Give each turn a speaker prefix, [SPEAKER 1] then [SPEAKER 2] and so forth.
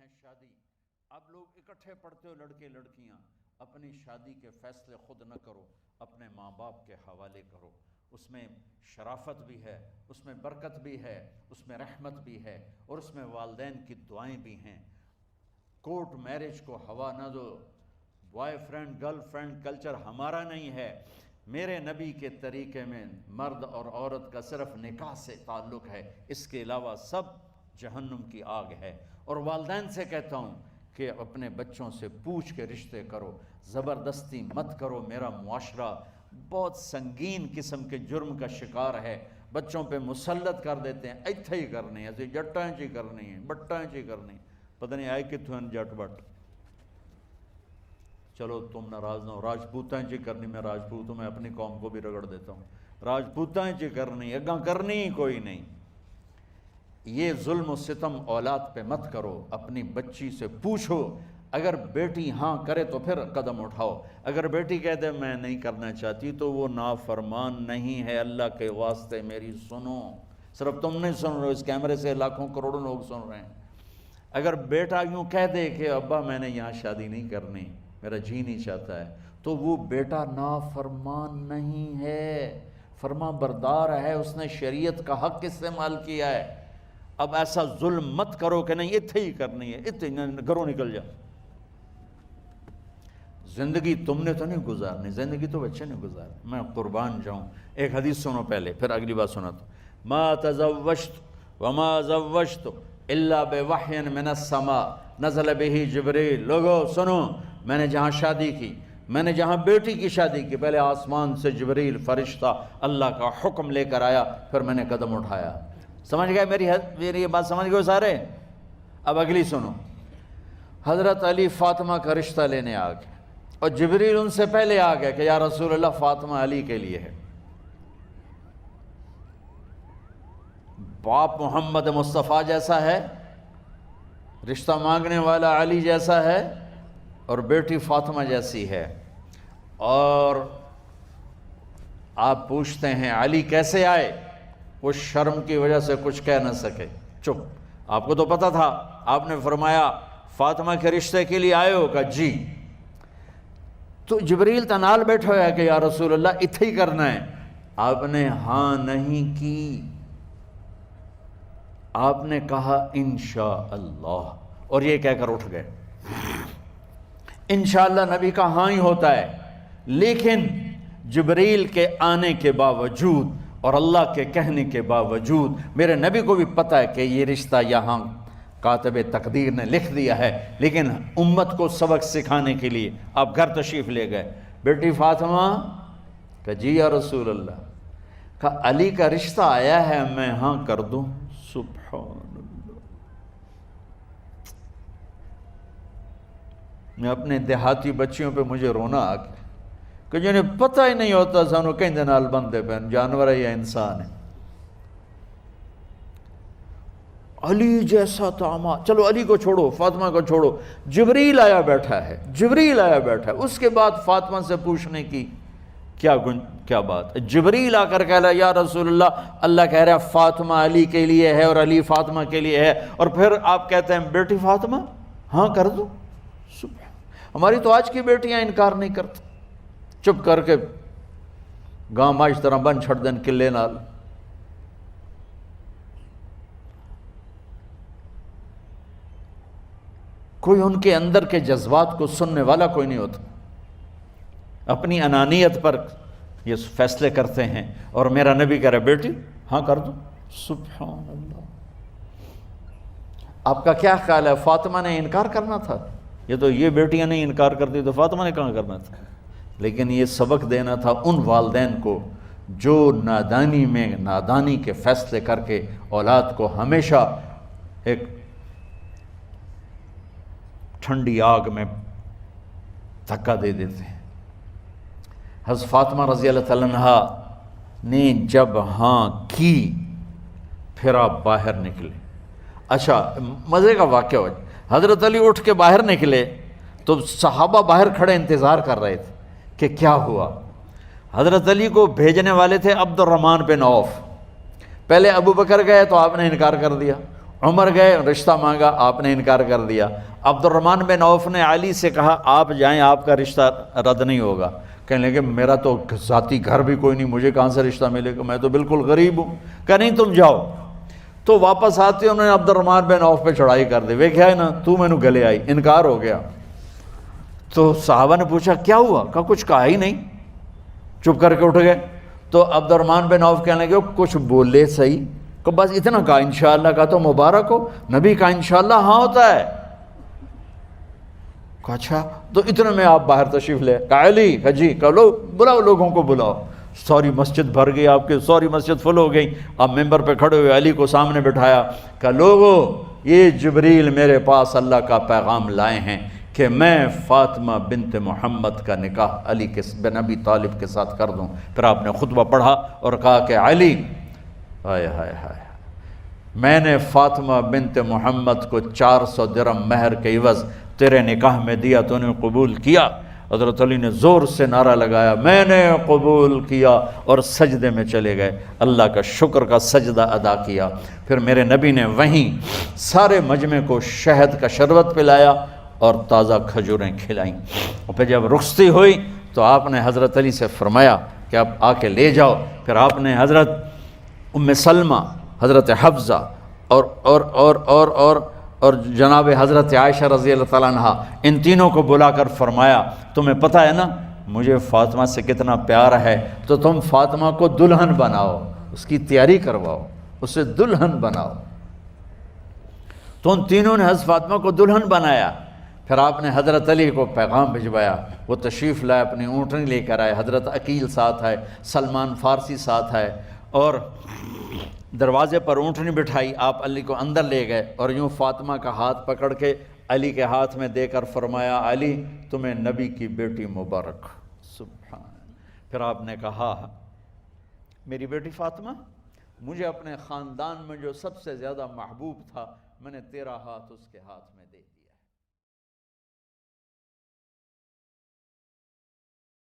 [SPEAKER 1] ہیں شادی. اب لوگ اکٹھے پڑھتے ہو لڑکے لڑکیاں. اپنی شادی کے فیصلے خود نہ کرو، اپنے ماں باپ کے حوالے کرو. اس میں شرافت بھی ہے، اس میں برکت بھی ہے، اس میں رحمت بھی ہے، اور اس میں والدین کی دعائیں بھی ہیں. کورٹ میرج کو ہوا نہ دو. Boy friend girl friend culture ہمارا نہیں ہے. میرے نبی کے طریقے میں مرد اور عورت کا صرف نکاح سے تعلق ہے، اس کے علاوہ سب جہنم کی آگ ہے. اور والدین سے کہتا ہوں کہ اپنے بچوں سے پوچھ کے رشتے کرو، زبردستی مت کرو. میرا معاشرہ بہت سنگین قسم کے جرم کا شکار ہے. بچوں پہ مسلط کر دیتے ہیں، ایتھے ہی کرنی ہے، ایسے جٹاں چی کرنی ہے، بٹاں چی کرنی. پتہ نہیں آئے کتوں ہیں جٹ بٹ. چلو تم ناراض نہ ہو، راجپوتاں چی کرنی. میں راجپوت ہوں، میں اپنی قوم کو بھی رگڑ دیتا ہوں. راجپوتاں چی کرنی، اگاں کرنی ہی کوئی نہیں. یہ ظلم و ستم اولاد پہ مت کرو. اپنی بچی سے پوچھو، اگر بیٹی ہاں کرے تو پھر قدم اٹھاؤ. اگر بیٹی کہتے میں نہیں کرنا چاہتی تو وہ نافرمان نہیں ہے. اللہ کے واسطے میری سنو. صرف تم نہیں سن رہے، اس کیمرے سے لاکھوں کروڑوں لوگ سن رہے ہیں. اگر بیٹا یوں کہہ دے کہ ابا میں نے یہاں شادی نہیں کرنی، میرا جی نہیں چاہتا ہے، تو وہ بیٹا نافرمان نہیں ہے، فرما بردار ہے. اس نے شریعت کا حق استعمال کیا ہے. اب ایسا ظلم مت کرو کہ نہیں اتھے ہی کرنی ہے، اتھے گھروں نکل جا. زندگی تم نے تو نہیں گزارنی، زندگی تو بچے نے گزارنی. میں قربان جاؤں. ایک حدیث سنو پہلے، پھر اگلی بات سناتا. ما تزوجت وما زوجت الا بوحی من السماء نزل به جبریل. لوگو سنو، میں نے جہاں شادی کی، میں نے جہاں بیٹی کی شادی کی، پہلے آسمان سے جبریل فرشتہ اللہ کا حکم لے کر آیا، پھر میں نے قدم اٹھایا. سمجھ گئے میری یہ بات؟ سمجھ گئے سارے؟ اب اگلی سنو. حضرت علی فاطمہ کا رشتہ لینے آ گئے، اور جبریل ان سے پہلے آ گئے کہ یا رسول اللہ فاطمہ علی کے لیے ہے. باپ محمد مصطفیٰ جیسا ہے، رشتہ مانگنے والا علی جیسا ہے، اور بیٹی فاطمہ جیسی ہے. اور آپ پوچھتے ہیں علی کیسے آئے؟ وہ شرم کی وجہ سے کچھ کہہ نہ سکے، چپ. آپ کو تو پتہ تھا. آپ نے فرمایا فاطمہ کے رشتے کے لیے آئے ہو؟ کہا جی. تو جبریل تنال بیٹھا ہوا ہے کہ یا رسول اللہ اتھے ہی کرنا ہے. آپ نے ہاں نہیں کی، آپ نے کہا انشاءاللہ، اور یہ کہہ کر اٹھ گئے. انشاءاللہ نبی کا ہاں ہی ہوتا ہے. لیکن جبریل کے آنے کے باوجود اور اللہ کے کہنے کے باوجود میرے نبی کو بھی پتہ ہے کہ یہ رشتہ یہاں کاتب تقدیر نے لکھ دیا ہے، لیکن امت کو سبق سکھانے کے لیے آپ گھر تشریف لے گئے. بیٹی فاطمہ کہ جی یا رسول اللہ. کہا علی کا رشتہ آیا ہے، میں ہاں کر دوں؟ سبحان اللہ. میں اپنے دیہاتی بچیوں پہ مجھے رونا آ گیا کہ جنہیں پتہ ہی نہیں ہوتا سانو کہیں دے نال بندے پہن، جانور ہے یا انسان ہے. علی جیسا داماد. چلو علی کو چھوڑو، فاطمہ کو چھوڑو، جبریل آیا بیٹھا ہے، جبریل آیا بیٹھا ہے. اس کے بعد فاطمہ سے پوچھنے کی کیا بات؟ جبریل آ کر کہہ رہا یا رسول اللہ، اللہ کہہ رہا ہے فاطمہ علی کے لیے ہے اور علی فاطمہ کے لیے ہے، اور پھر آپ کہتے ہیں بیٹی فاطمہ ہاں کر دو. ہماری تو آج کی بیٹیاں انکار نہیں کرتی، چپ کر کے گاں ماج طرح بن چھڑ دین قلعے نال. کوئی ان کے اندر کے جذبات کو سننے والا کوئی نہیں ہوتا. اپنی انانیت پر یہ فیصلے کرتے ہیں، اور میرا نبی کہہ رہا ہے بیٹی ہاں کر دو. سبحان اللہ. آپ کا کیا خیال ہے؟ فاطمہ نے انکار کرنا تھا؟ یہ تو یہ بیٹیاں نہیں انکار کرتی تو فاطمہ نے کہاں کرنا تھا؟ لیکن یہ سبق دینا تھا ان والدین کو جو نادانی میں نادانی کے فیصلے کر کے اولاد کو ہمیشہ ایک ٹھنڈی آگ میں دھکا دے دیتے ہیں. حضرت فاطمہ رضی اللہ تعالیٰ عنہا نے جب ہاں کی، پھر آپ باہر نکلے. اچھا مزے کا واقعہ ہو، حضرت علی اٹھ کے باہر نکلے تو صحابہ باہر کھڑے انتظار کر رہے تھے کہ کیا ہوا. حضرت علی کو بھیجنے والے تھے عبد الرحمن بن عوف. پہلے ابو بکر گئے تو آپ نے انکار کر دیا، عمر گئے، رشتہ مانگا، آپ نے انکار کر دیا۔ عبد الرحمن بن عوف نے علی سے کہا آپ جائیں، آپ کا رشتہ رد نہیں ہوگا۔ کہنے لگے میرا تو ذاتی گھر بھی کوئی نہیں، مجھے کہاں سے رشتہ ملے گا، میں تو بالکل غریب ہوں۔ کہا نہیں تم جاؤ۔ تو واپس آتے انہوں نے عبد الرحمن بن عوف پہ چڑھائی کر دی، ویکھیا ہے نا تو مینوں گلے آئی، انکار ہو گیا۔ تو صحابہ نے پوچھا کیا ہوا؟ کہا کچھ کہا ہی نہیں، چپ کر کے اٹھ گئے۔ تو عبد الرحمن بن عوف کہنے لگے کچھ بولے صحیح، کہ بس اتنا کہا انشاءاللہ، کہا تو مبارک ہو، نبی کا انشاءاللہ ہاں ہوتا ہے۔ کہا اچھا، تو اتنے میں آپ باہر تشریف لے۔ کہا علی، کہا جی، کہا لو بلاؤ، لوگوں کو بلاؤ۔ ساری مسجد بھر گئی، آپ کے ساری مسجد فل ہو گئی۔ آپ ممبر پہ کھڑے ہوئے علی کو سامنے بٹھایا، کہا لوگو یہ جبریل میرے پاس اللہ کا پیغام لائے ہیں کہ میں فاطمہ بنت محمد کا نکاح علی بن ابی طالب کے ساتھ کر دوں۔ پھر آپ نے خطبہ پڑھا اور کہا کہ علی، ہائے ہائے ہائے، میں نے فاطمہ بنت محمد کو 400 درہم مہر کے عوض تیرے نکاح میں دیا، تو نے قبول کیا؟ حضرت علی نے زور سے نعرہ لگایا میں نے قبول کیا، اور سجدے میں چلے گئے، اللہ کا شکر کا سجدہ ادا کیا۔ پھر میرے نبی نے وہیں سارے مجمع کو شہد کا شربت پلایا اور تازہ کھجوریں کھلائیں۔ اور پھر جب رخصتی ہوئی تو آپ نے حضرت علی سے فرمایا کہ آپ آ کے لے جاؤ۔ پھر آپ نے حضرت ام سلمہ، حضرت حفصہ اور جناب حضرت عائشہ رضی اللہ تعالیٰ عنہ، ان تینوں کو بلا کر فرمایا تمہیں پتہ ہے نا مجھے فاطمہ سے کتنا پیار ہے، تو تم فاطمہ کو دلہن بناؤ، اس کی تیاری کرواؤ، اسے دلہن بناؤ۔ تو ان تینوں نے حضرت فاطمہ کو دلہن بنایا۔ پھر آپ نے حضرت علی کو پیغام بھجوایا، وہ تشریف لائے، اپنی اونٹنی لے کر آئے، حضرت عقیل ساتھ ہے، سلمان فارسی ساتھ ہے، اور دروازے پر اونٹنی بٹھائی، آپ علی کو اندر لے گئے اور یوں فاطمہ کا ہاتھ پکڑ کے علی کے ہاتھ میں دے کر فرمایا علی تمہیں نبی کی بیٹی مبارک۔ سبحان۔ پھر آپ نے کہا میری بیٹی فاطمہ، مجھے اپنے خاندان میں جو سب سے زیادہ محبوب تھا، میں نے تیرا ہاتھ اس کے ہاتھ میں دے دیا۔